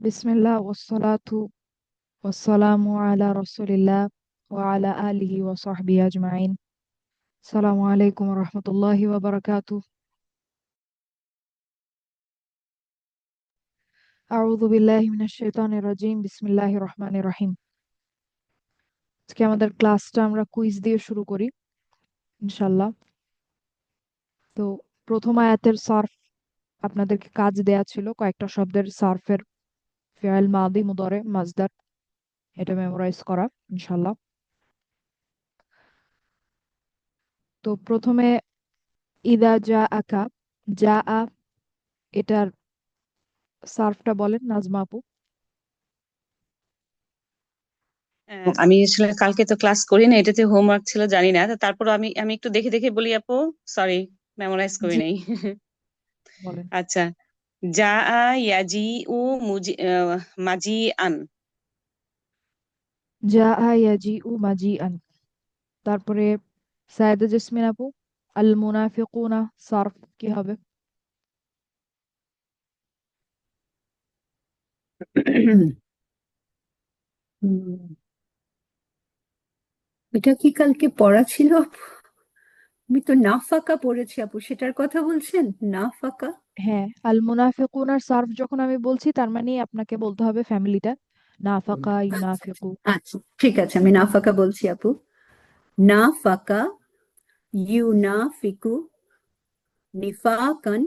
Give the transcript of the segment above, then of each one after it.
বিসমিল্লাহ ওয়াসসালাতু ওয়াসসালামু আলা রাসূলিল্লাহ ওয়া আলা আলিহি ওয়া সাহবিহি আজমাইন। আসসালামু আলাইকুম ওয়া রাহমাতুল্লাহি ওয়া বারাকাতুহু। আউযু বিল্লাহি মিনাশ শাইতানির রাজিম। বিসমিল্লাহির রহমানির রহিম। আজকে আমাদের ক্লাসটা আমরা কুইজ দিয়ে শুরু করি ইনশাআল্লাহ। তো প্রথম আয়াতের সরফ আপনাদেরকে কাজ দেয়া ছিল, কয়েকটা শব্দের সরফের ফিআল মাদি মুদারে মাজদার, এটা মেমোরাইজ করা ইনশাআল্লাহ। তো প্রথমে ইদা জা আকা, জা আ, এটার সার্ফটা বলেন নাজমা আপু। আমি আসলে কালকে তো ক্লাস করি না, এটাতে হোমওয়ার্ক ছিল জানি না। তো তারপর আমি আমি একটু দেখে দেখে বলি আপু। সরি, মেমোরাইজ করি জি, নাই। বলেন। আচ্ছা, জা আ ইয়াজি উ মাজি আন। জা আ ইয়াজি উ মাজি আন। তারপরে সায়েদা জেসমিন আপু, আল মুনাফিকুনা সার্ফ কি হবে? হুম, এটা কি কালকে পড়া ছিল আপু? আমি তো নাফাকা পড়েছি আপু, সেটার কথা বলছেন? নাফাকা। হ্যাঁ, আল মুনাফিকুনার সার্ফ যখন আমি বলছি তার মানে আপনাকে বলতে হবে ফ্যামিলিটা, নাফাকা আচ্ছা ইউনাফিকু। আচ্ছা, ঠিক আছে, আমি নাফাকা বলছি আপু। নাফাকা, ইউনাফিকু, নিফাকান,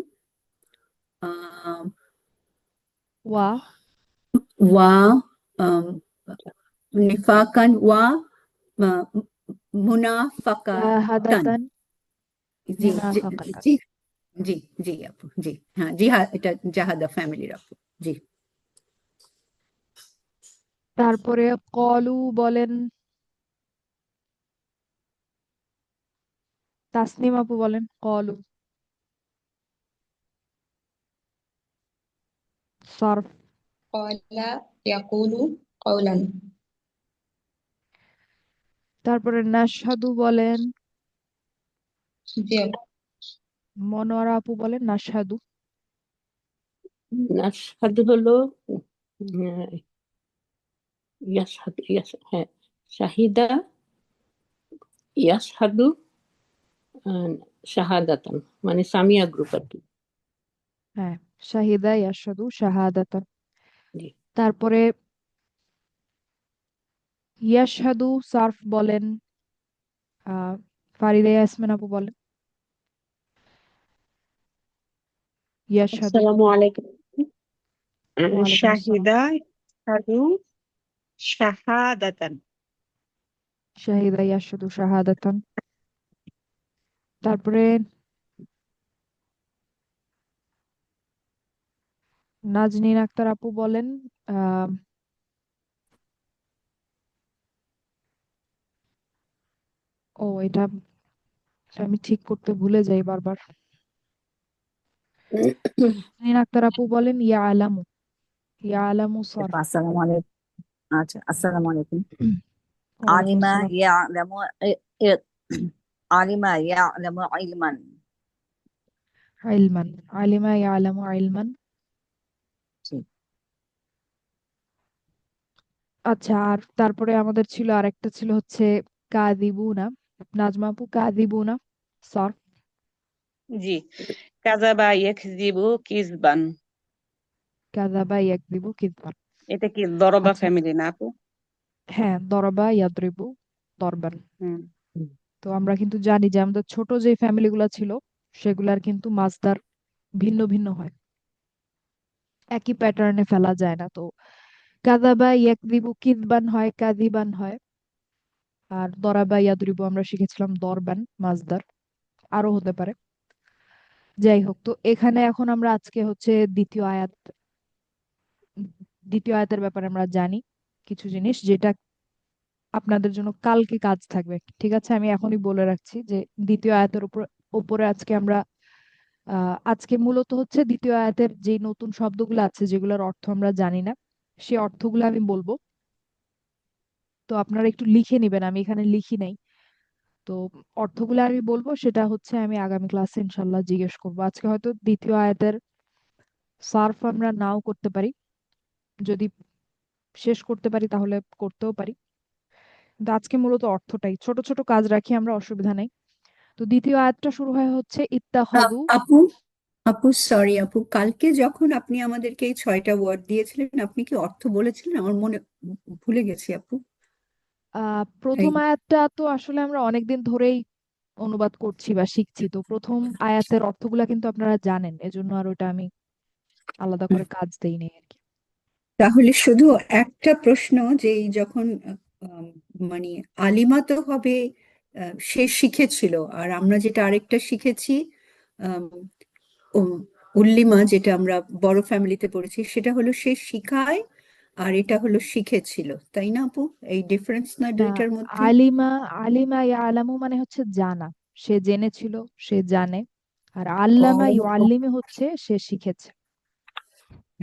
আহ, ওয়া ওয়া, আম, নিফাকান ওয়া, আহ, মুনাফাকাতান। জাহাদাতান জি জি মুনাফাকাতান। জি জি জি আপু, জি হ্যাঁ, জি হ্যাঁ, এটা জাহাদা ফ্যামিলির আপু। জি। তারপরে কলু বলেন, তাসনিম আপু বলেন কলু সার্ফ। قال يقول قولا. তারপরে নাশহাদু বলেন, জি আপু। মনোয়ারা আপু বলেন নাশহাদু। নাশহাদু হলো আহ, ইয়াশহাদু, হ্যাঁ, শাহিদা ইয়াশহাদু, আহ, শাহাদাতান, মানে সামিয়া গ্রুপ আর কি। হ্যাঁ, শাহিদা ইয়াশহাদু শাহাদাতান। জি। তারপরে ইয়াশহাদু সার্ফ বলেন আহ ফারিদা ইয়াসমিন আপু বলেন ইয়াশহাদু। আসসালামু আলাইকুম। ওয়ালাইকুম আসসালাম। শাহিদা সাধু শাহাদাতান। শাহিদা ইয়াশহাদু শাহাদাতান। তারপরে নাজনীন আক্তার আপু বলেন আহ এটা আমি ঠিক করতে ভুলে যাই বারবার। নাজনীন আক্তার আপু বলেন ইয়া আলামু, ইয়া আলামু সার্ফ। আসসালামু আলাইকুম। আচ্ছা, আসসালামু আলাইকুম। ওয়ালাইকুম আলিমা আসসালাম। ইয়ালামু ই- আলিমা ইয়ালামু ইলমান। ইলমান, আলিমা ইয়া আলামু ইলমান। জি। আচ্ছা, আর তারপরে আমাদের ছিল আরেকটা ছিল হচ্ছে কাদিবুনা, নাজমা আপু কাদিবুনা সার্ফ। জি, কাযাবা ইয়াকযিবু কিযবান। কাযাবা ইয়াকদিবু কিযবান। এটা কি দরবা আচ্ছা, ফ্যামিলি না আপু? হ্যাঁ, দরবা ইয়াদরিবু দরবান। হুম। তো আমরা কিন্তু জানি যে আমাদের ছোট যে ফ্যামিলি গুলা ছিল সেগুলার কিন্তু মাসদার ভিন্ন ভিন্ন হয়, একই প্যাটার্নে ফেলা যায় না। তো কাযাবা ইয়াকদিবু কিযবান হয়, কাযিবান হয়। আর দরাবা ইয়াদরিবু আমরা শিখেছিলাম দরবান মাসদার, আরো হতে পারে। যাই হোক, তো এখানে এখন আমরা আজকে হচ্ছে দ্বিতীয় আয়াতের ব্যাপারে আমরা জানি কিছু জিনিস, যেটা আপনাদের জন্য কালকে কাজ থাকবে। ঠিক আছে, আমি এখনই বলে রাখছি যে দ্বিতীয় আয়াতের উপরে আজকে আমরা আজকে মূলত হচ্ছে দ্বিতীয় আয়াতের যে নতুন শব্দগুলো আছে যেগুলোর অর্থ আমরা জানি না, সেই অর্থগুলো আমি বলবো। তো আপনারা একটু লিখে নিবেন, আমি এখানে লিখি নাই। তো অর্থগুলো আমি বলবো, সেটা হচ্ছে আমি আগামী ক্লাসে ইনশাল্লাহ জিজ্ঞেস করবো। আজকে হয়তো দ্বিতীয় আয়াতের সার্ফ আমরা নাও করতে পারি, যদি শেষ করতে পারি তাহলে করতেও পারি, কিন্তু আজকে মূলত অর্থটাই, ছোট ছোট কাজ রাখি আমরা, অসুবিধা নেই। তো দ্বিতীয় আয়াতটা শুরু হয় হচ্ছে ইত্তাখাযু। আপু আপু সরি আপু, কালকে যখন আপনি আমাদেরকে এই 6টা ওয়ার্ড দিয়েছিলেন, আপনি কি অর্থ বলেছিলেন? আমার মনে ভুলে গেছি আপু। এই প্রথম আয়াতটা তো আসলে আমরা অনেকদিন ধরেই অনুবাদ করছি বা শিখছি, তো প্রথম আয়াতের অর্থগুলা কিন্তু আপনারা জানেন, এজন্য আর ওটা আমি আলাদা করে কাজ দেইনি আর কি। তাহলে শুধু একটা প্রশ্ন, যে এই যখন আম, মানে আলিমা তো হবে, সে শিখেছিল, আর আমরা যেটা আরেকটা শিখেছি আম, উল্লিমা, যেটা আমরা বড় ফ্যামিলিতে পড়েছি, সেটা হলো সে শিখায়, আর এটা হলো শিখেছিল, তাই না আপু? এই ডিফারেন্স না না, দুইটার মধ্যে? আলিমা, আলিমা ইয়ালামু মানে হচ্ছে জানা, সে জেনেছিল, সে জানে। আর আল্লামা ও, ইউআল্লিমু হচ্ছে সে শিখেছে।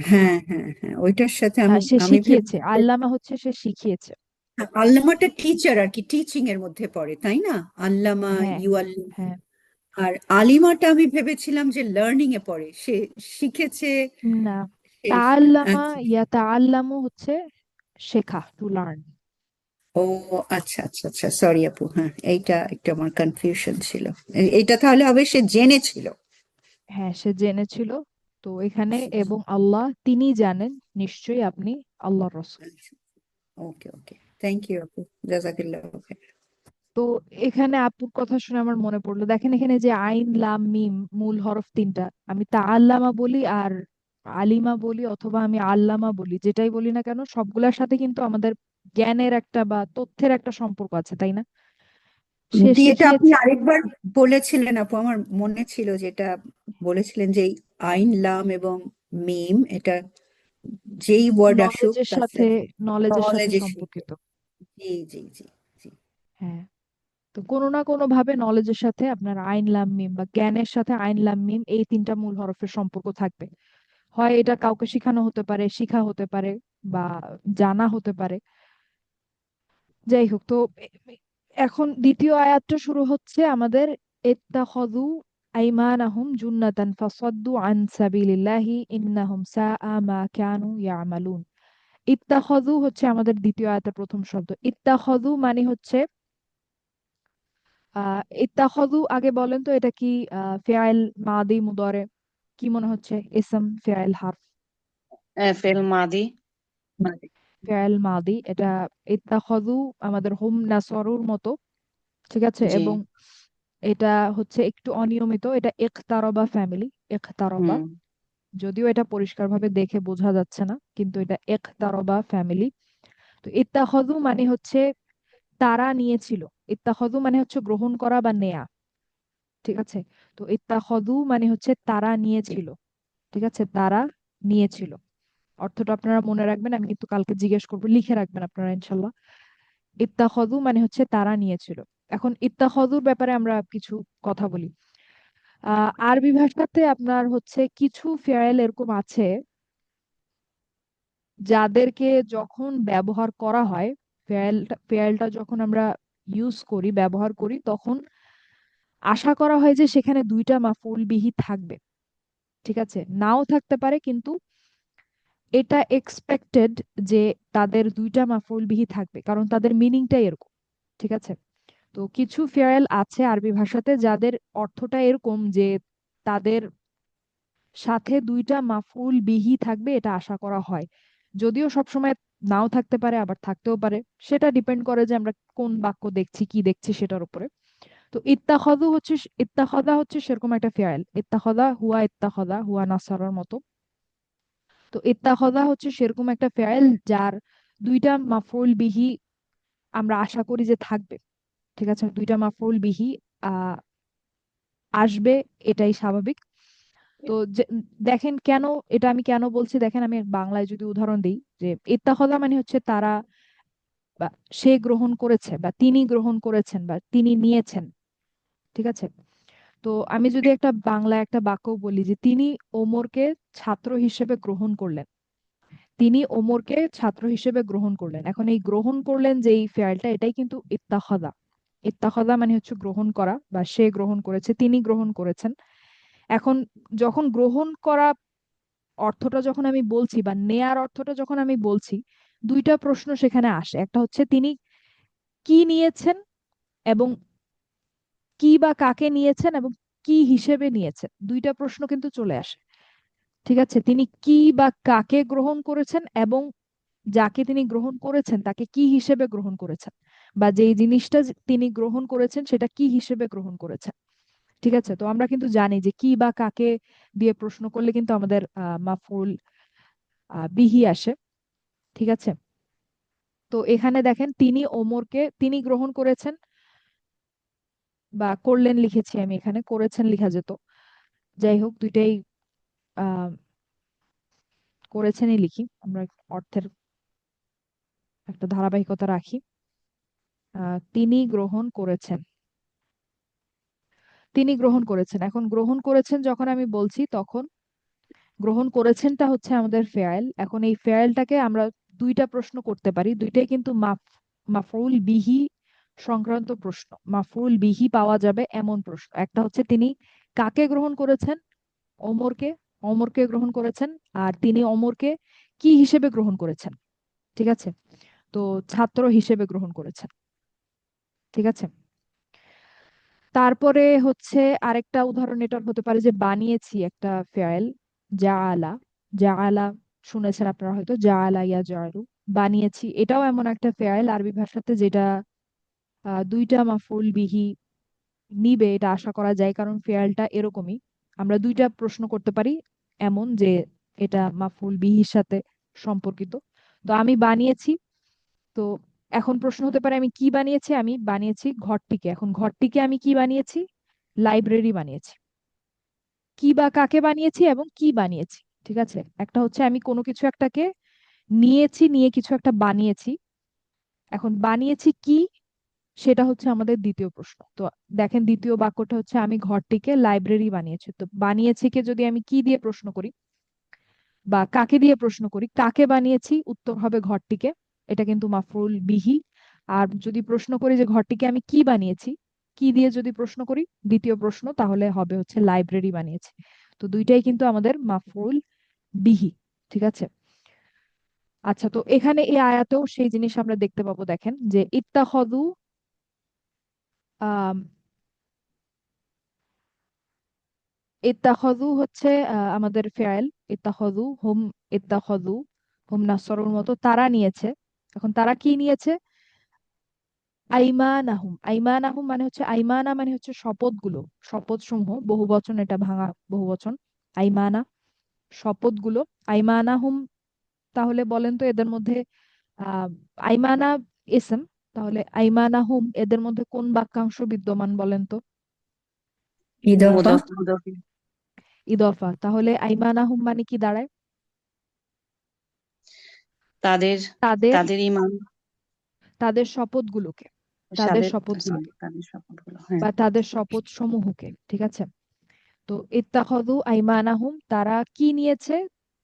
হ্যাঁ হ্যাঁ হ্যাঁ, ওইটার সাথে আমি সে আমি শিখিয়েছে, আল্লামা হচ্ছে সে শিখিয়েছে। আল্লামাটা টিচার আর কি, টিচিং এর মধ্যে পড়ে, তাই না? আল্লামা হ্যাঁ, ইউআল্লিম। হ্যাঁ। আর আলিমাটা আমি ভেবেছিলাম যে লার্নিং এ পড়ে, সে শিখেছে। না, সে তাআল্লামা আচ্ছা। ইয়াতাআল্লামু হচ্ছে শেখা, টু লার্ন। ও আচ্ছা আচ্ছা আচ্ছা, সরি আপু, হ্যাঁ এইটা একটু আমার কনফিউশন ছিল। এইটা তাহলে হবে সে জেনেছিল। হ্যাঁ, সে জেনেছিল। তো এখানে এবং আল্লাহ তিনি জানেন, নিশ্চয়ই আপনি আল্লাহর রাসূল। ওকে ওকে, থ্যাংক ইউ আপু, জাজাকিল্লাহ। তো এখানে আপুর কথা শুনে আমার মনে পড়লো, দেখেন এখানে যে আইন লাম মিম মূল হরফ তিনটা, আমি তাআল্লামা বলি আর আলিমা বলি অথবা আমি আল্লামা বলি, যেটাই বলি না কেন সবগুলোর সাথে কিন্তু আমাদের জ্ঞানের একটা বা তথ্যের একটা সম্পর্ক আছে, তাই না? সে জি, এটা আপনি শিখিয়েছে। আরেকবার বলেছিলেন আপু, আমার মনে ছিল যেটা বলেছিলেন, যে এই আইন লাম এবং মিম, এটা যেই ওয়ার্ড আসুক নলেজের তার সাথে, সাথে নলেজের সাথে নলেজে শিখবে। সম্পর্কিত। জি জি জি জি। হ্যাঁ, তো কোনো না কোনো ভাবে নলেজের সাথে আপনার আইন লাম মিম বা জ্ঞানের সাথে আইন লাম মিম এই তিনটা মূল হরফের সম্পর্ক থাকবে। হয় এটা কাউকে শেখানো হতে পারে, শিখা হতে পারে, বা জানা হতে পারে। যাই হোক, তো এখন দ্বিতীয় আয়াতটা শুরু হচ্ছে আমাদের ইত্তাখাযু আইমানাহুম জুন্নাতান ফাসাদ্দু আন সাবিলিল্লাহি ইন্নাহুম সাআ মা কানু ইয়ামালুন। ইত্তাখাযু হচ্ছে আমাদের দ্বিতীয় আয়াতের প্রথম শব্দ। ইত্তাখাযু মানে হচ্ছে ইত্তাখাযু, আগে বলেন তো এটা কি ফেআইল মাদি মুদারে, কি মনে হচ্ছে? ইসম, ফেআইল, হারফ? ফেল মাদি। ফেআইল মাদি এটা। ইত্তাখাযু আমাদের হুম নাসরুর মতো, ঠিক আছে? জি। এবং এটা হচ্ছে একটু অনিয়মিত, এটা ইকতারাবা ফ্যামিলি, ইকতারাবা, হুম। যদিও এটা পরিষ্কারভাবে দেখে বোঝা যাচ্ছে না, কিন্তু এটা ইকতারাবা ফ্যামিলি। তো ইত্তাখাযু মানে হচ্ছে তারা নিয়েছিল, ইত্তাখাযু মানে হচ্ছে গ্রহণ করা বা নেয়া, ঠিক আছে? তো ইত্তাখাযু মানে হচ্ছে তারা নিয়েছিল, ঠিক আছে? তারা নিয়েছিল। অর্থটা আপনারা মনে রাখবেন, আমি কিন্তু কালকে জিজ্ঞেস করবো, লিখে রাখবেন আপনারা ইনশাল্লাহ। ইত্তাখাযু মানে হচ্ছে তারা নিয়েছিল। এখন ইত্তাখাযুর ব্যাপারে আমরা কিছু কথা বলি। আরবি ভাষাতে আপনার হচ্ছে কিছু ফেয়াল এরকম আছে যাদেরকে যখন ব্যবহার করা হয়, ফেয়ালটা যখন আমরা ইউজ করি, ব্যবহার করি, তখন আশা করা হয় যে সেখানে দুইটা মাফউল বিহি থাকবে, ঠিক আছে? নাও থাকতে পারে, কিন্তু এটা এক্সপেক্টেড যে তাদের দুইটা মাফউল বিহি থাকবে, কারণ তাদের মিনিংটাই এরকম, ঠিক আছে? তো কিছু ফেয়াল আছে আরবি ভাষাতে যাদের অর্থটা এরকম যে তাদের সাথে দুইটা মাফউল বিহি থাকবে, এটা আশা করা হয়। যদিও সবসময় নাও থাকতে পারে, আবার থাকতেও পারে, সেটা ডিপেন্ড করে যে আমরা কোন বাক্য দেখছি, কি দেখছি সেটার উপরে। তো ইত্তাখাযা হচ্ছে সেরকম একটা ফেয়াল। ইত্তাখাযা হুয়া নাসারার মতো। তো ইত্তাখাযা হচ্ছে সেরকম একটা ফেয়াল যার দুইটা মাফউল বিহি আমরা আশা করি যে থাকবে, ঠিক আছে? দুইটা মাফউল বিহি আহ আসবে, এটাই স্বাভাবিক। তো দেখেন কেন, এটা আমি কেন বলছি, দেখেন আমি বাংলায় যদি উদাহরণ দিই, যে ইত্তাখাযা মানে হচ্ছে তারা বা সে গ্রহণ করেছে বা তিনি গ্রহণ করেছেন বা তিনি নিয়েছেন, ঠিক আছে? তো আমি যদি একটা বাংলা একটা বাক্য বলি যে তিনি ওমরকে ছাত্র হিসেবে গ্রহণ করলেন, তিনি ওমরকে ছাত্র হিসেবে গ্রহণ করলেন, এখন এই গ্রহণ করলেন যে এই ফেয়ালটা, এটাই কিন্তু ইত্তাখাযা। ইত্তাখাযা মানে হচ্ছে গ্রহণ করা, বা সে গ্রহণ করেছে, তিনি গ্রহণ করেছেন। এখন যখন গ্রহণ করা অর্থটা যখন আমি বলছি বা নেয়ার অর্থটা যখন আমি বলছি, দুইটা প্রশ্ন সেখানে আসে। একটা হচ্ছে তিনি কি নিয়েছেন, এবং কি বা কাকে নিয়েছেন, এবং কি হিসেবে নিয়েছেন, দুইটা প্রশ্ন কিন্তু চলে আসে। ঠিক আছে, তিনি কি বা কাকে গ্রহণ করেছেন, এবং যাকে তিনি গ্রহণ করেছেন তাকে কি হিসেবে গ্রহণ করেছেন, বা যেই জিনিসটা তিনি গ্রহণ করেছেন সেটা কি হিসেবে গ্রহণ করেছেন। ঠিক আছে, তো আমরা কিন্তু জানি যে কি বা কাকে দিয়ে প্রশ্ন করলে কিন্তু আমাদের মাফউল বিহি আসে। ঠিক আছে, তো এখানে দেখেন তিনি গ্রহণ করেছেন বা করলেন, লিখেছি আমি এখানে, করেছেন লেখা যেত, যাই হোক দুইটাই আহ করেছেনই লিখি, আমরা অর্থের একটা ধারাবাহিকতা রাখি। তিনি গ্রহণ করেছেন, তিনি গ্রহণ করেছেন। এখন গ্রহণ করেছেন যখন আমি বলছি, তখন গ্রহণ করেছেনটা হচ্ছে আমাদের ফেয়াইল। এখন এই ফেয়াইলটাকে আমরা দুইটা প্রশ্ন করতে পারি, দুইটাই কিন্তু মাফউল বিহি সংক্রান্ত প্রশ্ন। মাফউল বিহি পাওয়া যাবে এমন প্রশ্ন, একটা হচ্ছে তিনি কাকে গ্রহণ করেছেন, ওমরকে, অমরকে গ্রহণ করেছেন, আর তিনি অমরকে কি হিসেবে গ্রহণ করেছেন। ঠিক আছে, তো ছাত্র হিসেবে গ্রহণ করেছেন। ঠিক আছে, তারপরে হচ্ছে আরেকটা উদাহরণ এটা হতে পারে যে বানিয়েছি একটা ফেয়াল, জাআলা। জাআলা শুনেছেন আপনারা হয়তো, জাআলা ইয়া জাআলু, বানিয়েছি, এটাও এমন একটা ফেয়াল আরবি ভাষাতে যেটা দুইটা মাফউল বিহি নিবে, এটা আশা করা যায়, কারণ ফেয়ালটা এরকমই। আমরা দুইটা প্রশ্ন করতে পারি এমন যে এটা মাফউল বিহির সাথে সম্পর্কিত। তো আমি বানিয়েছি, তো এখন প্রশ্ন হতে পারে আমি কি বানিয়েছি। আমি বানিয়েছি ঘরটিকে। এখন ঘরটিকে আমি কি বানিয়েছি, লাইব্রেরি বানিয়েছি। কি বা কাকে বানিয়েছি এবং কি বানিয়েছি। ঠিক আছে, একটা হচ্ছে আমি কোনো কিছু একটাকে নিয়েছি, নিয়ে কিছু একটা বানিয়েছি। এখন বানিয়েছি কি, সেটা হচ্ছে আমাদের দ্বিতীয় প্রশ্ন। তো দেখেন দ্বিতীয় বাক্যটা হচ্ছে আমি ঘরটিকে লাইব্রেরি বানিয়েছি। তো বানিয়েছি কে যদি আমি কি দিয়ে প্রশ্ন করি বা কাকে দিয়ে প্রশ্ন করি, কাকে বানিয়েছি, উত্তর হবে ঘরটিকে, এটা কিন্তু মাফউল বিহি। আর যদি প্রশ্ন করি যে ঘরটিকে আমি কি বানিয়েছি, কি দিয়ে যদি প্রশ্ন করি দ্বিতীয় প্রশ্ন, তাহলে হবে হচ্ছে লাইব্রেরি বানিয়েছি। তো দুইটাই কিন্তু আমাদের মাফউল বিহি। ঠিক আছে, আচ্ছা, তো এখানে এই আয়াতেও সেই জিনিস আমরা দেখতে পাবো। দেখেন যে ইত্তাখাযু, আহ ইত্তাখাযু হচ্ছে আমাদের ফেয়াইল। ইত্তাখাযু হুম, ইত্তাখাযু হুম নাসরুর মতো, তারা নিয়েছে। এখন তারা কি নিয়েছে, আইমানাহুম। আইমানাহুম মানে হচ্ছে, আইমানা মানে হচ্ছে শপথগুলো, শপথ সমূহ, বহু বচন, এটা ভাঙা বহু বচন। আইমানা শপথগুলো, আইমানাহুম। তাহলে বলেন তো এদের মধ্যে আহ আইমানা ইসম, তাহলে আইমানাহুম এদের মধ্যে কোন বাক্যাংশ বিদ্যমান বলেন তো। ইদফা। মুদাফ মুদাফ ইদফা, তাহলে আইমানাহুম মানে কি দাঁড়ায়, তাদের তাদের, তাদের ইমান, তাদের শপথগুলোকে, তাদের সাদের, সরি শপথগুলোকে তাদের শপথগুলো, হ্যাঁ। বা তাদের শপথ সমূহকে। ঠিক আছে, তো ইত্তাখাযু আইমানাহুম, তারা কি নিয়েছে,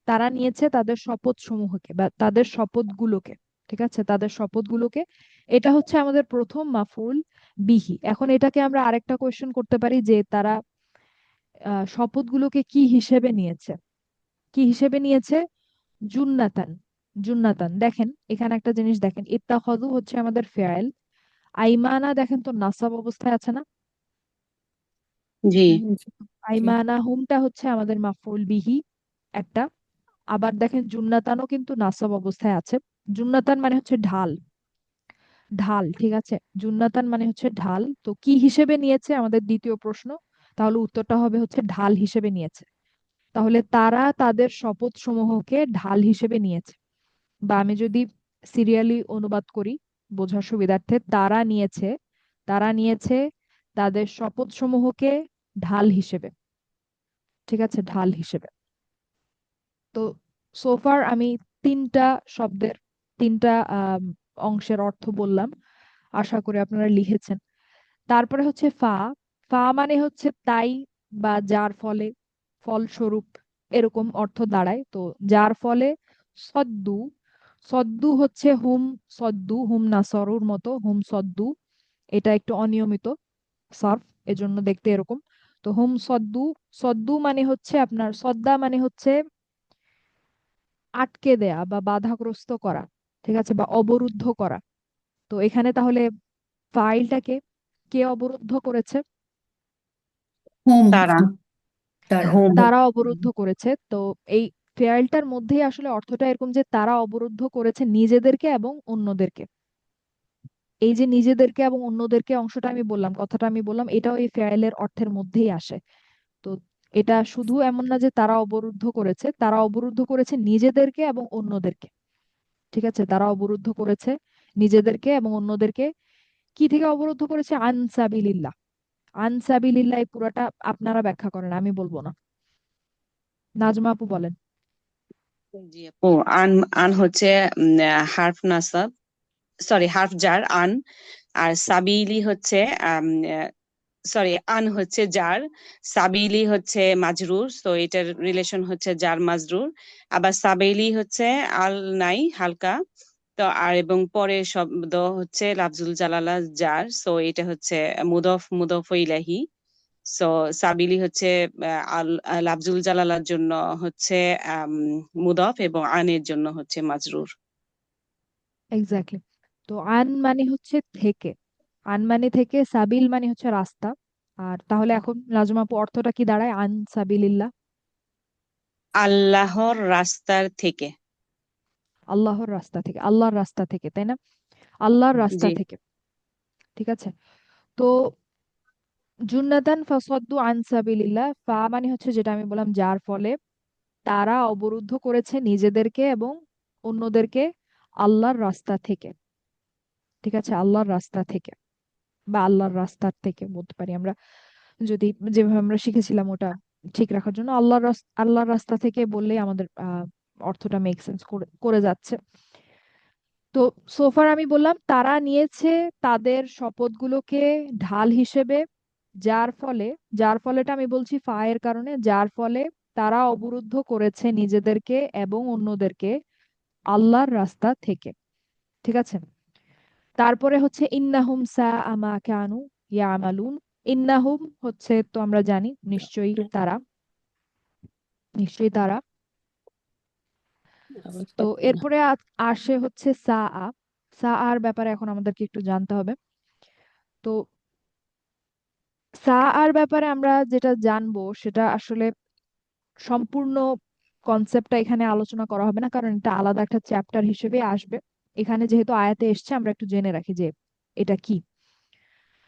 তারা নিয়েছে তাদের শপথ সমূহকে বা তাদের শপথগুলোকে। ঠিক আছে, তাদের শপথগুলোকে, এটা হচ্ছে আমাদের প্রথম মাফউল বিহি। এখন এটাকে আমরা আরেকটা কোয়েশ্চেন করতে পারি যে তারা শপথগুলোকে কি হিসেবে নিয়েছে, কি হিসেবে নিয়েছে, জুন্নাতান। জুন্নাতান, দেখেন এখানে একটা জিনিস দেখেন, ইত্তাখাযু হচ্ছে আমাদের ফেয়াইল, আইমানা দেখেন তো নাসাব অবস্থায় আছে না, জি, জি। আইমানা হুমটা হচ্ছে আমাদের মাফউল বিহি একটা। আবার দেখেন জুন্নাতানও কিন্তু নাসব অবস্থায় আছে। জুন্নাতান মানে হচ্ছে ঢাল, ঢাল। ঠিক আছে, জুন্নাতান মানে হচ্ছে ঢাল। তো কি হিসেবে নিয়েছে আমাদের দ্বিতীয় প্রশ্ন, তাহলে উত্তরটা হবে হচ্ছে ঢাল হিসেবে নিয়েছে। তাহলে তারা তাদের শপথ সমূহকে ঢাল হিসেবে নিয়েছে, বা আমি যদি সিরিয়ালি অনুবাদ করি বোঝার সুবিধার্থে, তারা নিয়েছে, তারা নিয়েছে তাদের শপথ সমূহকে ঢাল হিসেবে। ঠিক আছে, ঢাল হিসেবে। তো সোফার আমি তিনটা শব্দের, তিনটা অংশের অর্থ বললাম, আশা করি আপনারা লিখেছেন। তারপরে হচ্ছে ফা। ফা মানে হচ্ছে তাই বা যার ফলে, ফলস্বরূপ, এরকম অর্থ দাঁড়ায়। তো যার ফলে সদ্দু, সদ্দু হচ্ছে হুম সদ্দু, হুম নাসরুর মতো, হুম সদ্দু, এটা একটু অনিয়মিত সরফ, এজন্য দেখতে এরকম। তো হুম সদ্দু, সদ্দু মানে হচ্ছে আপনার, সদ্দা মানে হচ্ছে আটকে দেয়া বা বাধাগ্রস্ত করা, ঠিক আছে, বা অবরুদ্ধ করা। তো এখানে তাহলে ফাইলটাকে কে অবরুদ্ধ করেছে? হোম তারা তারা হোম তারা অবরুদ্ধ করেছে। তো এই ফেয়ারটার মধ্যেই আসলে অর্থটা এরকম যে তারা অবরুদ্ধ করেছে নিজেদেরকে এবং অন্যদেরকে। এই যে নিজেদেরকে এবং অন্যদেরকে অংশটা আমি বললাম, কথাটা আমি বললাম, এটাও এই ফেয়ারের অর্থের মধ্যেই আসে। তো এটা শুধু এমন না যে তারা অবরুদ্ধ করেছে, তারা অবরুদ্ধ করেছে নিজেদেরকে এবং অন্যদেরকে। ঠিক আছে, তারা অবরুদ্ধ করেছে নিজেদেরকে এবং অন্যদেরকে। কি থেকে অবরুদ্ধ করেছে? আনসাবিলিল্লাহ। আনসাবিলিল্লাহ এই পুরোটা আপনারা ব্যাখ্যা করেন, আমি বলবো না। নাজমা আপু বলেন। জি আপু, আন আন হচ্ছে হার্ফ নাসাব, সরি হার্ফ জার আন, আর সাবিলি হচ্ছে সরি আন হচ্ছে জার, সাবিলি হচ্ছে মাজরুর, তো এটার রিলেশন হচ্ছে জার মাজরুর। আবার সাবেলি হচ্ছে আল নাই হালকা, তো আর এবং পরের শব্দ হচ্ছে লাফজুল জালালা জার, সো এটা হচ্ছে মুদফ ইলাহি। সো সাবিলি হচ্ছে লাফজুল জালালার জন্য হচ্ছে আম, মুদফ, এবং আনের জন্য হচ্ছে মাজরুর। এক্স্যাক্টলি। তো আন মানে হচ্ছে থেকে, আন মানে থেকে, সাবিল মানে হচ্ছে রাস্তা। আর তাহলে এখন নাজমা আপু অর্থটা কি দাঁড়ায় আন সাবিলিল্লাহ? আল্লাহর রাস্তার থেকে। আল্লাহর রাস্তা থেকে, আল্লাহর রাস্তা থেকে, তাই না? আল্লাহর রাস্তা জি। থেকে। ঠিক আছে। তো জুন্নাতান ফাসাদ্দু আন সাবিলিল্লাহ, ফা মানে হচ্ছে যেটা আমি বললাম, যার ফলে তারা অবরুদ্ধ করেছে নিজেদেরকে এবং অন্যদেরকে আল্লাহর রাস্তা থেকে। ঠিক আছে, আল্লাহর রাস্তা থেকে বা আল্লাহর রাস্তার থেকে বলতে পারি আমরা, যদি যেভাবে আমরা শিখেছিলাম ওটা ঠিক রাখার জন্য। আল্লাহর রাস্তা থেকে বললেই আমাদের অর্থটা মেক সেন্স করে করে যাচ্ছে। তো সোফার আমি বললাম তারা নিয়েছে তাদের শপথগুলোকে ঢাল হিসেবে, যার ফলে, যার ফলেটা আমি বলছি ফায়ের কারণে, যার ফলে তারা অবরুদ্ধ করেছে নিজেদেরকে এবং অন্যদেরকে আল্লাহর রাস্তা থেকে। ঠিক আছে। তারপরে হচ্ছে ইন্নাহুম সা আমা কানু ইয়ামালুন। ইন্নাহুম হচ্ছে, তো আমরা জানি নিশ্চয়ই তারা, নিশ্চয়ই তারা। আবার তো পাচ্ছি না। এরপরে আসে হচ্ছে সা আ। সা আর ব্যাপারে এখন আমাদেরকে একটু জানতে হবে। তো সা আর ব্যাপারে আমরা যেটা জানবো সেটা আসলে সম্পূর্ণ কনসেপ্টটা এখানে আলোচনা করা হবে না, কারণ এটা আলাদা একটা চ্যাপ্টার হিসেবে আসবে। এখানে যেহেতু আয়াতে এসছে আমরা একটু জেনে রাখি যে এটা কি।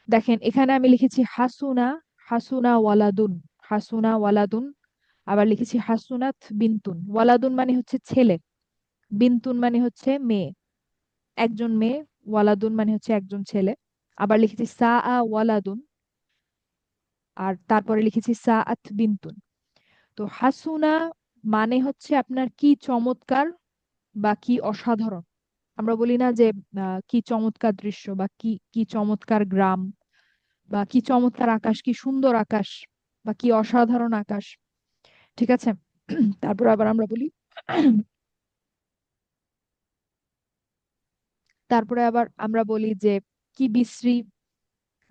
দেখেন এখানে আমি লিখেছি হাসুনা, হাসুনা ওয়ালাদুন, হাসুনা ওয়ালাদুন। আবার লিখেছি হাসুনাত বিনতুন। ওয়ালাদুন মানে হচ্ছে ছেলে, বিনতুন মানে হচ্ছে মেয়ে, একজন মেয়ে। ওয়ালাদুন মানে হচ্ছে একজন ছেলে। আবার লিখেছি সা আ ওয়ালাদুন, আর তারপরে লিখেছি সা আত বিনতুন। তো হাসুনা মানে হচ্ছে আপনার কি চমৎকার বা কি অসাধারণ। আমরা বলি না যে কি চমৎকার দৃশ্য, বা কি কি চমৎকার গ্রাম, বা কি চমৎকার আকাশ, কি সুন্দর আকাশ, বা কি অসাধারণ আকাশ। ঠিক আছে। তারপর আবার আমরা বলি, তারপরে আবার আমরা বলি যে কি বিশ্রী,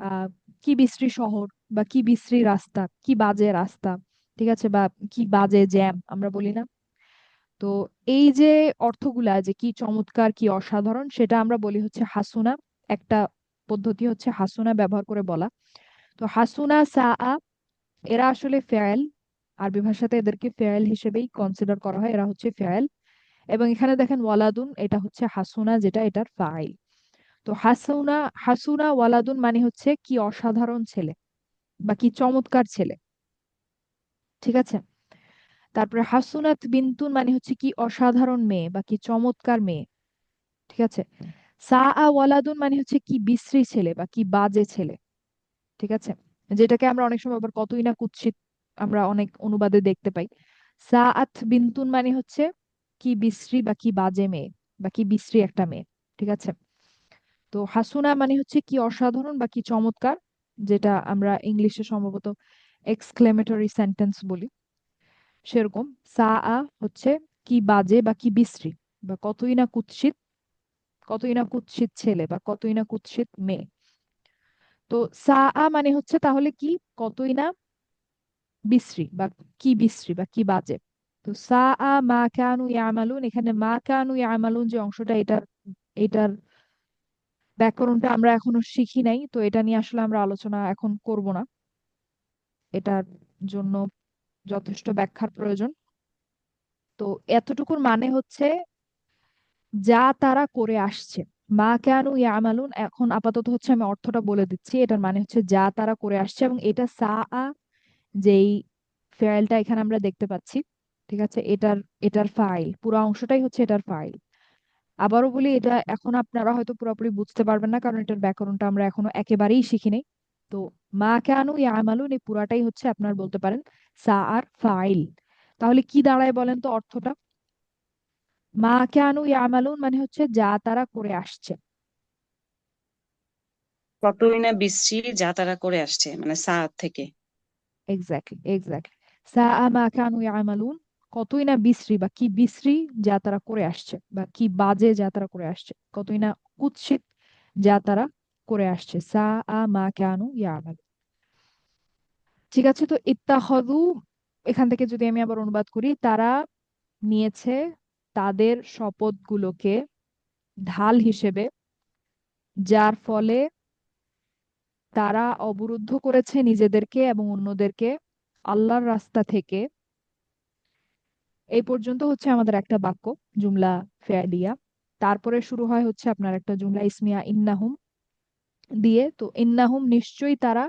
আহ কি বিশ্রী শহর, বা কি বিশ্রী রাস্তা, কি বাজে রাস্তা। ঠিক আছে, বা কি বাজে জ্যাম, আমরা বলি না? তো এই যে অর্থগুলা, যে কি চমৎকার কি অসাধারণ, সেটা আমরা বলি হচ্ছে হাসুনা। একটা পদ্ধতি হচ্ছে হাসুনা ব্যবহার করে বলা। তো হাসুনা সা আ, এরা আসলে ফেয়াল। আরবি ভাষাতে এদেরকে ফেয়াল হিসেবেই কনসিডার করা হয়, এরা হচ্ছে ফেয়াল। এবং এখানে দেখেন ওয়ালাদুন, এটা হচ্ছে হাসুনা, যেটা এটার ফাইল। তো হাসুনা, হাসুনা ওয়ালাদুন মানে হচ্ছে কি অসাধারণ ছেলে বা কি চমৎকার ছেলে। ঠিক আছে। তারপরে হাসুনাত বিনতুন মানে হচ্ছে কি অসাধারণ মেয়ে বা কি চমৎকার মেয়ে। ঠিক আছে। সা আ ওয়ালাদুন মানে হচ্ছে কি বিশ্রী ছেলে বা কি বাজে ছেলে। ঠিক আছে, যেটাকে আমরা অনেক সময় আবার কতই না কুৎসিত আমরা অনেক অনুবাদে দেখতে পাই। সা আত বিনতুন মানে হচ্ছে কি বিশ্রী বা কি বাজে মেয়ে বা কি বিশ্রী একটা মেয়ে। ঠিক আছে। তো হাসুনা মানে হচ্ছে কি অসাধারণ বা কি চমৎকার, যেটা আমরা ইংলিশে সম্ভবত এক্সক্লেমেটরি সেন্টেন্স বলি, সেরকম। সা আ হচ্ছে কি বাজে বা কি বিশ্রী বা কতই না কুৎসিত, কতই না কুৎসিত ছেলে বা কতই না কুৎসিত মেয়ে। তো সা আ মানে হচ্ছে তাহলে কি, কতই না বিশ্রী বা কি বিশ্রী বা কি বাজে। তো মা কানু ইয়ামালুন, এখানে মা কানু ইয়ামালুন যে অংশটা, এটার ব্যাকরণটা আমরা এখনো শিখি নাই, তো এটা নিয়ে আসলে আমরা আলোচনা এখন করব না। এটার জন্য যথেষ্ট ব্যাখ্যার প্রয়োজন। তো এতটুকুর মানে হচ্ছে যা তারা করে আসছে। মা কানু ইয়ামালুন, এখন আপাতত হচ্ছে আমি অর্থটা বলে দিচ্ছি। এটার মানে হচ্ছে যা তারা করে আসছে, এবং এটা যেই ফেয়ালটা এখানে আমরা দেখতে পাচ্ছি, ঠিক আছে, এটার ফাইল, পুরো অংশটাই হচ্ছে এটার ফাইল। আবারও বলি, এটা এখন আপনারা হয়তো পুরোপুরি বুঝতে পারবেন না, কারণ এটার ব্যাকরণটা আমরা এখনো একেবারেই শিখিনি। তো মা কানু ইয়ামালুন এই পুরাটাই হচ্ছে আপনার বলতে পারেন আর ফাইল। তাহলে কি দাঁড়ায় বলেন তো অর্থটা? মা কানু ইয়ামালুন মানে হচ্ছে যা তারা করে আসছে। কতই না বিশ্রী যা তারা করে আসছে, মানে সাত থেকে। Exactly, exactly. মা কানু ইয়ামালুন, কতই না বিশ্রী বা কি বিশ্রী যা তারা করে আসছে, বা কি বাজে যা তারা করে আসছে, কতই না কুৎসিত যা তারা করে আসছে। মা কানু ইয়ামালুন। ঠিক আছে, তো ইত্তাখাযু, এখান থেকে যদি আমি আবার অনুবাদ করি, তারা নিয়েছে তাদের শপথগুলোকে ঢাল হিসেবে, যার ফলে তারা অবরুদ্ধ করেছে নিজেদেরকে এবং অন্যদেরকে আল্লাহর রাস্তা থেকে। এই পর্যন্ত হচ্ছে আমাদের একটা বাক্য, জুমলা ফেয়ালিয়া। তারপরে শুরু হয় হচ্ছে আপনার একটা জুমলা ইসমিয়া ইন্নাহুম দিয়ে। তো ইন্নাহুম নিশ্চয়ই তারা,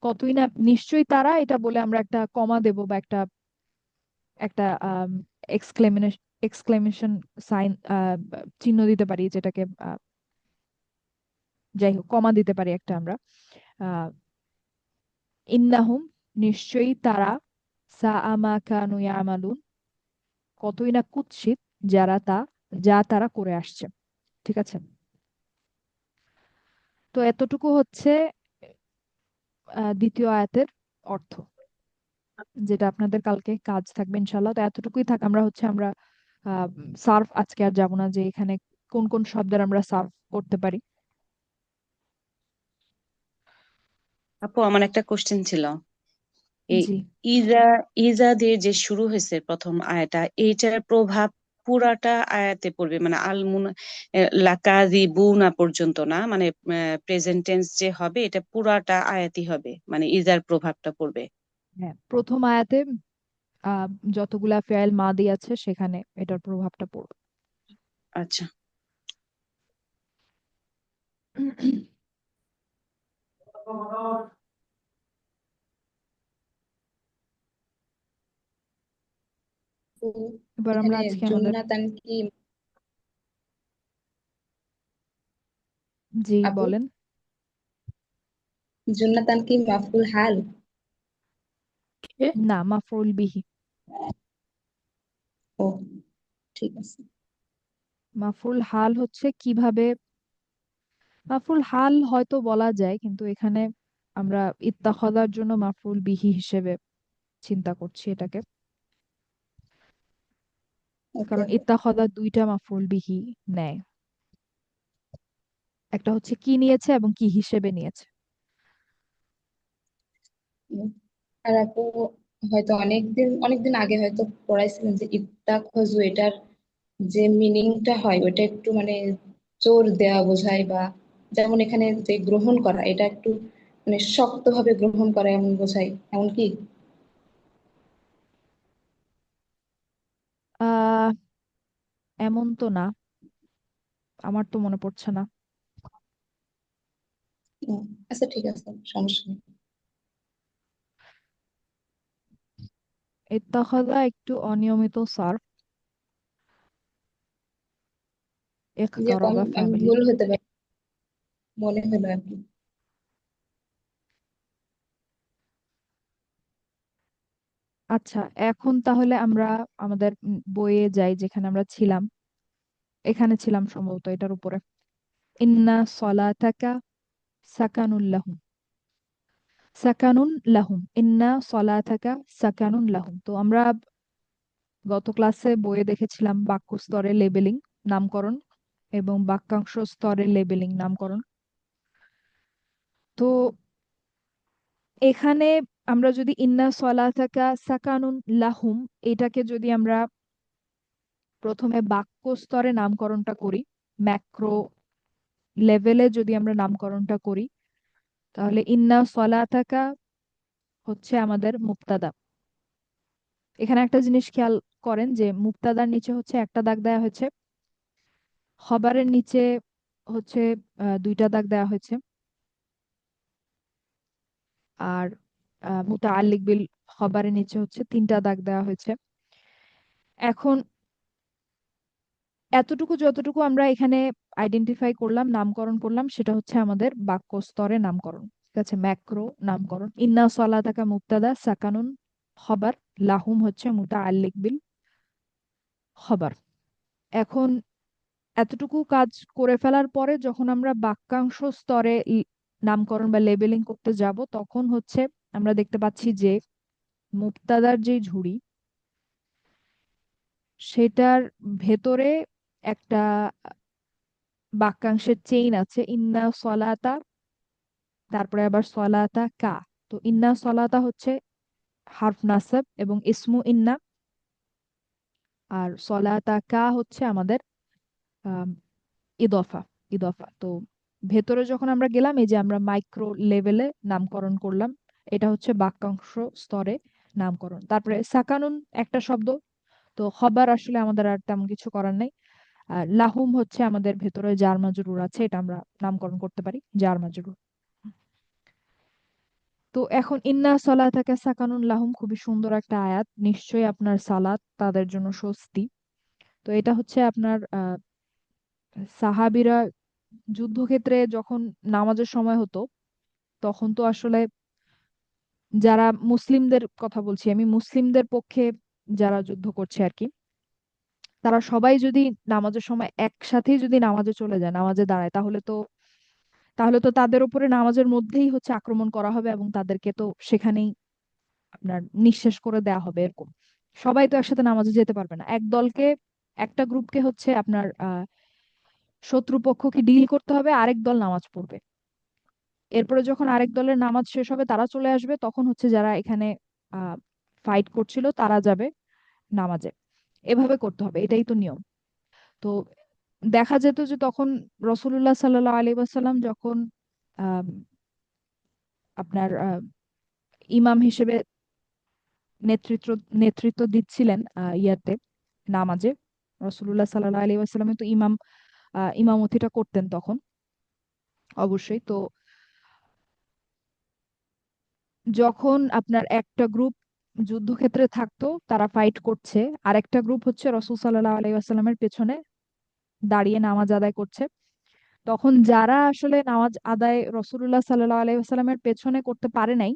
কতই না নিশ্চয়ই তারা, এটা বলে আমরা একটা কমা দেব বা একটা একটা এক্সক্লেমেশন এক্সক্লেমেশন সাইন, চিহ্ন দিতে পারি, যেটাকে যাই হোক কমা দিতে পারি একটা আমরা। আহ ইন্নাহুম নিশ্চয়ই তারা, মা কানু ইয়ামালুন কতই না কুৎসিত যা তারা করে আসছে। ঠিক আছে, তো এতটুকু হচ্ছে দ্বিতীয় আয়াতের অর্থ, যেটা আপনাদের কালকে কাজ থাকবে ইনশাল্লাহ। তো এতটুকুই থাক। আমরা সার্ফ আজকে আর যাবো না, যে এখানে কোন কোন শব্দের আমরা সার্ফ করতে পারি। আপু, আমার একটা কোশ্চেন ছিল। এই জি, ইজা ইজা দিয়ে যে শুরু হয়েছে প্রথম আয়াটা, এইটার প্রভাব পুরাটা আয়াতে পড়বে, মানে লাকাযিবুনা পর্যন্ত না, মানে প্রেজেন্ট টেন্স যে হবে এটা পুরাটা আয়াতই হবে, মানে ইজার প্রভাবটা পড়বে। হ্যাঁ, প্রথম আয়াতে আহ যতগুলা ফেয়াল মাদি আছে সেখানে এটার প্রভাবটা পড়বে। আচ্ছা। তো এবার আমরা এখানে আজকে আমাদের, জুন্নাতান কি জি আপু, বলেন। জুন্নাতান কি মাফুল হাল? কে? না, মাফউল বিহি। ও, ঠিক আছে। মাফউল হাল হচ্ছে কিভাবে, মাফউল হাল হয়তো বলা যায়, কিন্তু এখানে আমরা ইত্তাখাযার জন্য মাফউল বিহি হিসেবে চিন্তা করছি এটাকে। ওকে কারণ ইত্তাখাযা দুইটা মাফউল বিহি নেয়, একটা হচ্ছে কি নিয়েছে এবং কি হিসেবে নিয়েছে। আর আপু, হয়তো অনেকদিন আগে হয়তো পড়াইছিলেন যে ইত্তাখযু, এটার যে মিনিংটা হয় ওটা একটু মানে জোর দেওয়া বোঝায়, বা যেমন এখানে যে গ্রহণ করা, এটা একটু মানে শক্তভাবে গ্রহণ করা এমন বোঝায়, এমন কি? আহ এমন তো না, আমার তো মনে পড়ছে না। আচ্ছা, ঠিক আছে, সমস্যা নেই। ইত্তাখাযা একটু অনিয়মিত সার্ফ, যে আপু, ইকতারাবা আমি ফ্যামিলি। ভুল হতে পারি, মনে হলো আর কি। আচ্ছা, এখন তাহলে আমরা আমাদের বইয়ে যাই, যেখানে আমরা ছিলাম। এখানে ছিলাম সম্ভবত এটার উপরে। ইন্না সলাতাকা সাকানুল লাহুম, সাকানুন লাহুম, ইন্না সলাতাকা সাকানুন লাহুম। তো আমরা গত ক্লাসে বইয়ে দেখেছিলাম বাক্য স্তরে লেবেলিং, নামকরণ, এবং বাক্যাংশ স্তরে লেবেলিং, নামকরণ। তো এখানে আমরা যদি ইন্না সলাতাকা সাকানুন লাহুম, এটাকে যদি আমরা প্রথমে বাক্য স্তরে নামকরণটা করি, ম্যাক্রো লেভেলে যদি আমরা নামকরণটা করি, তাহলে ইন্না সলাতাকা হচ্ছে আমাদের মুক্তাদা। এখানে একটা জিনিস খেয়াল করেন যে মুক্তাদার নিচে হচ্ছে একটা দাগ দেওয়া হয়েছে, খবরের নিচে হচ্ছে দুইটা দাগ দেওয়া হয়েছে, আর মুতাআল্লিক বিল খবরের নিচে হচ্ছে তিনটা দাগ দেওয়া হয়েছে। এখন এতটুকু যতটুকু আমরা এখানে আইডেন্টিফাই করলাম, নামকরণ করলাম, সেটা হচ্ছে আমাদের বাক্য স্তরে নামকরণ। ঠিক আছে, ম্যাক্রো নামকরণ। ইন্না সলাতাকা মুবতাদা, সাকানুন খবর, লাহুম হচ্ছে মুতাআল্লিক বিল খবর। এখন এতটুকু কাজ করে ফেলার পরে যখন আমরা বাক্যাংশ স্তরে নামকরণ বা লেবেলিং করতে যাব, তখন হচ্ছে আমরা দেখতে পাচ্ছি যে মুবতাদার যে ঝুড়ি, সেটার ভেতরে একটা বাক্যাংশের চেইন আছে, ইন্না সলাতা, তারপরে আবার সলাতা কা। তো ইন্না সলাতা হচ্ছে হারফ নাসাব এবং ইসমু ইন্না, আর সলাতা কা হচ্ছে আমাদের আম, ইদফা। ইদফা তো ভেতরে যখন আমরা গেলাম, এই যে আমরা মাইক্রো লেভেলে নামকরণ করলাম, এটা হচ্ছে বাক্যাংশ স্তরে নামকরণ। তারপরে সাকানুন একটা শব্দ, তো খবর আসলে আমাদের আর তেমন কিছু করার নেই। আর লাহুম হচ্ছে আমাদের ভেতরে জার মাজরুর আছে, এটা আমরা নামকরণ করতে পারি জার মাজরুর। তো এখন ইন্না সলাতাকা সাকানুন লাহুম খুবই সুন্দর একটা আয়াত, নিশ্চয়ই আপনার সালাত তাদের জন্য স্বস্তি। তো এটা হচ্ছে আপনার সাহাবীরা যুদ্ধক্ষেত্রে যখন নামাজের সময় হতো, তখন তো আসলে যারা মুসলিমদের কথা বলছি আমি, মুসলিমদের পক্ষে যারা যুদ্ধ করছে আর কি, তারা সবাই যদি নামাজের সময় একসাথেই যদি নামাজে চলে যায়, নামাজে দাঁড়ায়, তাহলে তো তাদের উপরে নামাজের মধ্যেই হচ্ছে আক্রমণ করা হবে এবং তাদেরকে তো সেখানেই আপনার নিঃশেষ করে দেওয়া হবে এরকম। সবাই তো একসাথে নামাজে যেতে পারবে না, এক দলকে, একটা গ্রুপকে হচ্ছে আপনার শত্রুপক্ষকে ডিল করতে হবে, আরেক দল নামাজ পড়বে। এরপরে যখন আরেক দলের নামাজ শেষ হবে, তারা চলে আসবে, তখন হচ্ছে যারা এখানে ফাইট করছিল তারা যাবে নামাজে। এভাবে করতে হবে, এটাই তো নিয়ম। তো দেখা যেত যে তখন রসুল্লাহ সাল্লাহ আলী ওয়াসাল্লাম যখন আহ আপনার ইমাম হিসেবে নেতৃত্ব নেতৃত্ব দিচ্ছিলেন ইয়াতে, নামাজে, রসুল্লাহ সাল্লাহ আলী ওয়াসাল্লাম তো ইমামতিটা করতেন তখন অবশ্যই। তো যখন আপনার একটা গ্রুপ যুদ্ধক্ষেত্রে থাকতো, তারা ফাইট করছে, আর একটা গ্রুপ হচ্ছে রসুল সাল্লাহ আলাই আসাল্লামের পেছনে দাঁড়িয়ে নামাজ আদায় করছে, তখন যারা আসলে নামাজ আদায় রসুল্লাহ সাল্লাহ আলাই আসাল্লামের পেছনে করতে পারে নাই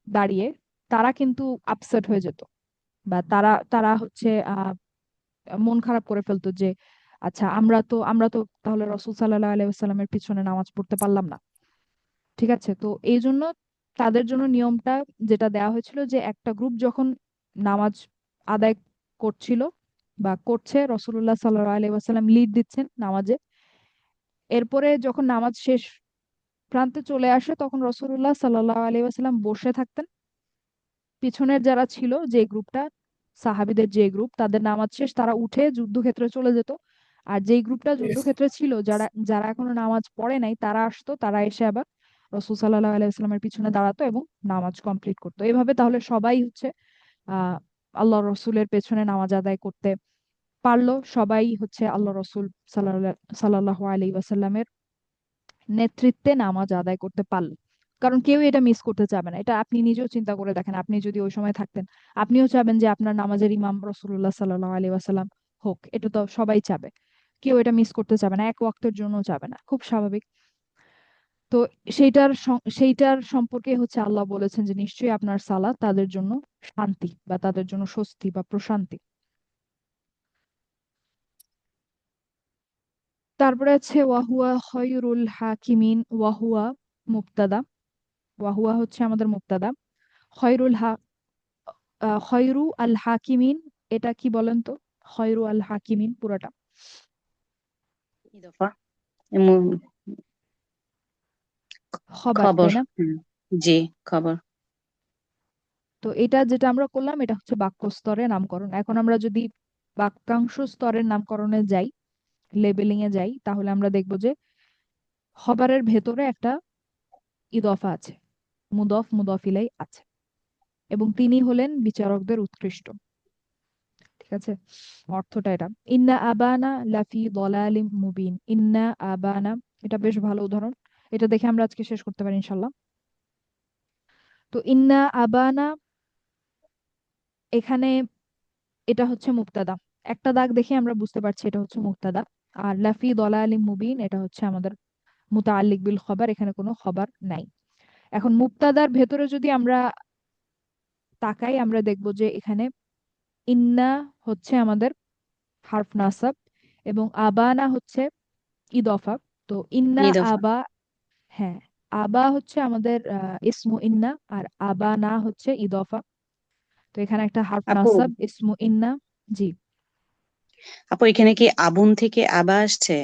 দাঁড়িয়ে, তারা কিন্তু আপসেট হয়ে যেত, বা তারা তারা হচ্ছে মন খারাপ করে ফেলতো যে আচ্ছা, আমরা তো তাহলে রসুল সাল্লাহ আলাই আসাল্লামের পিছনে নামাজ পড়তে পারলাম না। ঠিক আছে, তো এই জন্য তাদের জন্য নিয়মটা যেটা দেওয়া হয়েছিল যে একটা গ্রুপ যখন নামাজ আদায় করছিল বা করছে, রসুল্লাহ সাল্লাহ আলাইহি ওয়াসাল্লাম লিড দিচ্ছেন নামাজে, এরপরে যখন নামাজ শেষ প্রান্তে চলে আসে, তখন রসুল্লাহ সাল্লাহ আলাইহি ওয়াসাল্লাম বসে থাকতেন। পিছনের যারা ছিল, যে গ্রুপটা, সাহাবিদের যে গ্রুপ, তাদের নামাজ শেষ, তারা উঠে যুদ্ধক্ষেত্রে চলে যেত। আর যেই গ্রুপটা যুদ্ধক্ষেত্রে ছিল, যারা যারা এখনো নামাজ পড়ে নাই, তারা আসতো, তারা এসে আবার রসুল সাল্লাহ আলাইস্লামের পিছনে দাঁড়াতো এবং নামাজ কমপ্লিট করতো। এভাবে তাহলে সবাই হচ্ছে আহ আল্লাহ রসুলের পেছনে নামাজ আদায় করতে পারলো, সবাই হচ্ছে আল্লাহ রসুল সাল্লাল্লাহু আলাইহি ওয়াসাল্লামের নেতৃত্বে নামাজ আদায় করতে পারলো। কারণ কেউ এটা মিস করতে চাবে না, এটা আপনি নিজেও চিন্তা করে দেখেন, আপনি যদি ওই সময় থাকতেন, আপনিও চাবেন যে আপনার নামাজের ইমাম রসুল্লাহ সাল্লাহ আলাইহি ওয়াসাল্লাম হোক, এটা তো সবাই চাবে, কেউ এটা মিস করতে চাবে না, এক ওয়াক্তের জন্য চাবে না, খুব স্বাভাবিক। তো সেইটার সম্পর্কে হচ্ছে আল্লাহ বলেছেন যে নিশ্চয়ই আপনার সালাত তাদের জন্য শান্তি বা তাদের জন্য স্বস্তি বা প্রশান্তি। তারপরে আছে ওয়াহুয়া খয়রুল হাকিমিন, ওয়াহুয়া মুবতাদা, ওয়াহুয়া হচ্ছে আমাদের মুবতাদা। খয়রুল হা খয়রু আল হাকিমিন, এটা কি বলেন তো? খয়রু আল হাকিমিন পুরোটা ইদফা এমন- খবর, খবর। তাই না? জি, খবর। তো এটা যেটা আমরা করলাম এটা হচ্ছে বাক্য স্তরে নামকরণ। এখন আমরা যদি বাক্যাংশ স্তরের নামকরণে যাই, লেবেলিং এ যাই, তাহলে আমরা দেখব যে খবরের ভেতরে একটা ইদফা আছে, মুদফ মুদফ ইলাই আছে, এবং তিনি হলেন বিচারকদের উৎকৃষ্ট। ঠিক আছে, অর্থটা এটা। ইন্না আবানা লাফি দলালিম মুবিন। ইন্না আবানা, এটা বেশ ভালো উদাহরণ, এটা দেখে আমরা আজকে শেষ করতে পারি ইনশাল্লাহ। তো ইন্না আবানা, এখানে এটা হচ্ছে মুক্তাদা, একটা দাগ দেখে আমরা বুঝতে পারছি এটা হচ্ছে মুক্তাদা। আর লাফি দলালিম মুবিন এটা হচ্ছে আমাদের মুতাআল্লিক বিল খবর, এখানে কোনো খবর নাই। এখন মুক্তাদার ভেতরে যদি আমরা তাকাই, আমরা দেখব যে এখানে ইন্না হচ্ছে আমাদের হারফ নাসাব এবং আবানা হচ্ছে ইদফা। তো ইন্না নিদফা। আবা, হ্যাঁ, আবা হচ্ছে আমাদের ইসমু ইন্না, আর আবানা হচ্ছে ইদফা। তো এখানে একটা হারফ আপু নাসাব ইসমু ইন্না। জি, আপু এখানে কি আবুন থেকে আবা আসছে?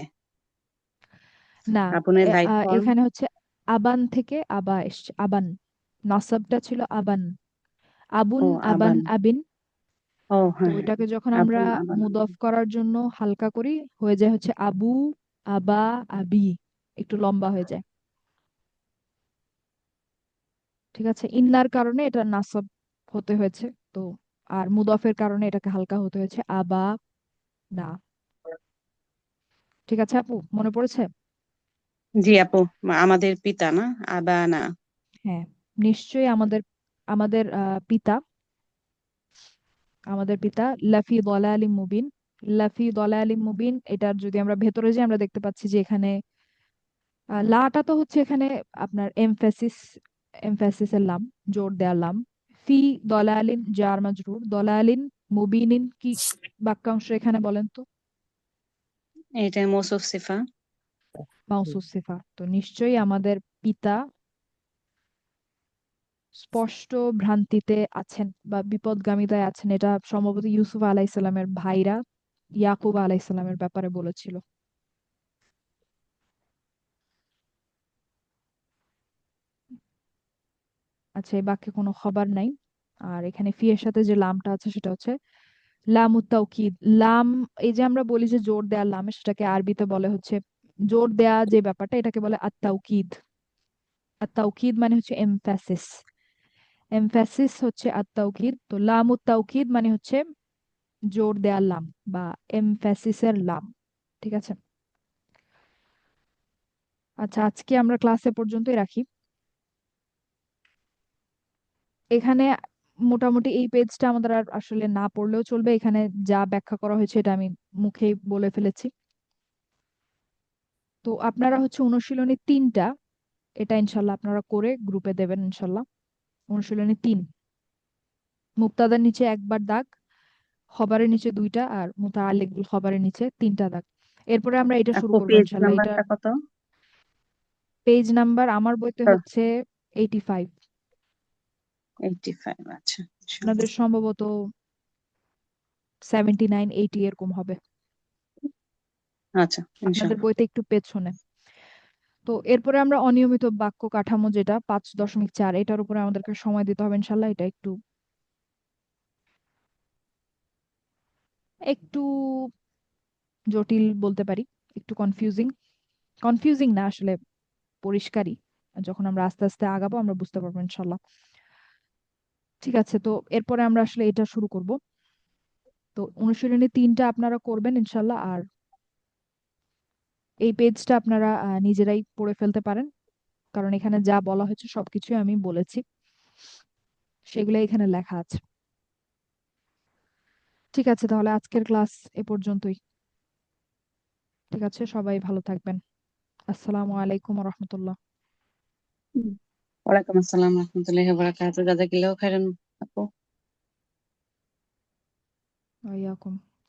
না, আবুনের রাইট ফর্ম? এখানে হচ্ছে আবান থেকে আবা এসছে, আবান, নাসাবটা ছিল আবান, আবুন ও আবান আবান। আবিন। ও তো হ্যাঁ হ্যাঁ, ওইটাকে যখন আমরা আবুন আবান। মুদফ করার জন্য হালকা করি, হয়ে যায় হচ্ছে আবু, আবা, আবি, একটু লম্বা হয়ে যায়। ঠিক আছে, ইন্নার কারণে এটা নাসব হতে হয়েছে। তো আর মুদফের কারণে এটাকে হালকা হতে হয়েছে আবা, না। ঠিক আছে আপু, মনে পড়েছে? জি আপু, আমাদের পিতা না, আবানা। হ্যাঁ, নিশ্চয়ই আমাদের আমাদের পিতা, আমাদের পিতা লাফি দলালিম মুবিন। লাফি দলালিম মুবিন, এটার যদি আমরা ভেতরে যাই আমরা দেখতে পাচ্ছি যে এখানে লাটা তো হচ্ছে এখানে আপনার এমফেসিস, এমফেসিসের লাম, জোর দেওয়ার লাম। ফি দলালিন জার মাজরুর, দলালিন মুবিনিন কি বাক্যাংশ এখানে বলেন তো? এটা মৌসুফ সিফা। মাউসুফ সিফা। তো নিশ্চয়ই আমাদের পিতা স্পষ্ট ভ্রান্তিতে আছেন বা বিপদগামিতায় আছেন, এটা সম্ভবত ইউসুফ আলাইসাল্লামের ভাইরা ইয়াকুব আলাইসাল্লামের ব্যাপারে বলেছিল। আচ্ছা, এই বাক্যে কোনো খবর নাই। আর এখানে ফি এর সাথে যে লামটা আছে সেটা হচ্ছে লামুত তাওকিদ। লাম, এই যে আমরা বলি যে জোর দেয়া লাম, সেটাকে আরবিতে বলে হচ্ছে, জোর দেয়া যে ব্যাপারটা এটাকে বলে আত তাওকিদ। আত তাওকিদ মানে হচ্ছে এমফ্যাসিস, এমফ্যাসিস হচ্ছে আত তাওকিদ। তো লামুত তাওকিদ মানে হচ্ছে জোর দেয়া লাম বা এমফ্যাসিসের লাম। ঠিক আছে, আচ্ছা আজকে আমরা ক্লাসে পর্যন্তই রাখি। এখানে মোটামুটি এই পেজটা আমাদের আর আসলে না পড়লেও চলবে, এখানে যা ব্যাখ্যা করা হয়েছে এটা আমি মুখেই বলে ফেলেছি। তো আপনারা হচ্ছে অনুশীলনী 3টা, এটা ইনশাল্লাহ আপনারা করে গ্রুপে দেবেন ইনশাল্লাহ। অনুশীলনী 3, মুক্তাদার নিচে একবার দাগ, খবরের নিচে 2টা, আর মুতাআল্লিক বিল খবরের নিচে 3টা দাগ। এরপরে আমরা এটা শুরু আপু করবো পেজ ইনশাল্লাহ। এটা নাম্বারটা কত? পেজ নাম্বার আমার বইতে হচ্ছে 85, 85। আচ্ছা আচ্ছা। আপনাদের সম্ভবত 79 80 এরকম হবে, আচ্ছা আপনাদের ইনশাআল্লাহ। বইতে একটু পেছনে। তো এরপরে আমরা অনিয়মিত বাক্য কাঠামো যেটা 5.4, এটার উপরে আমাদেরকে সময় দিতে হবে ইনশাল্লাহ। এটা একটু একটু জটিল বলতে পারি, একটু কনফিউজিং, কনফিউজিং না আসলে, পরিষ্কারই। যখন আমরা আস্তে আস্তে আগাবো আমরা বুঝতে পারবো ইনশাল্লাহ। ঠিক আছে, তো এরপরে আমরা আসলে এটা শুরু করব। তো অনুশীলনী 3টা আপনারা করবেন ইনশাল্লাহ। আর এই পেজটা আপনারা নিজেরাই পড়ে ফেলতে পারেন, কারণ এখানে যা বলা হয়েছে সবকিছুই আমি বলেছি, সেগুলো এখানে লেখা আছে। ঠিক আছে, তাহলে আজকের ক্লাস এ পর্যন্তই। ঠিক আছে, সবাই ভালো থাকবেন। আসসালামু আলাইকুম রহমতুল্লাহ। ওয়ালাইকুম আসসালাম রহমতুল্লাহি ওয়া বারাকাতুহু। জাযাকিল্লাহু খাইরান আপু। ওয়াইয়াকুম।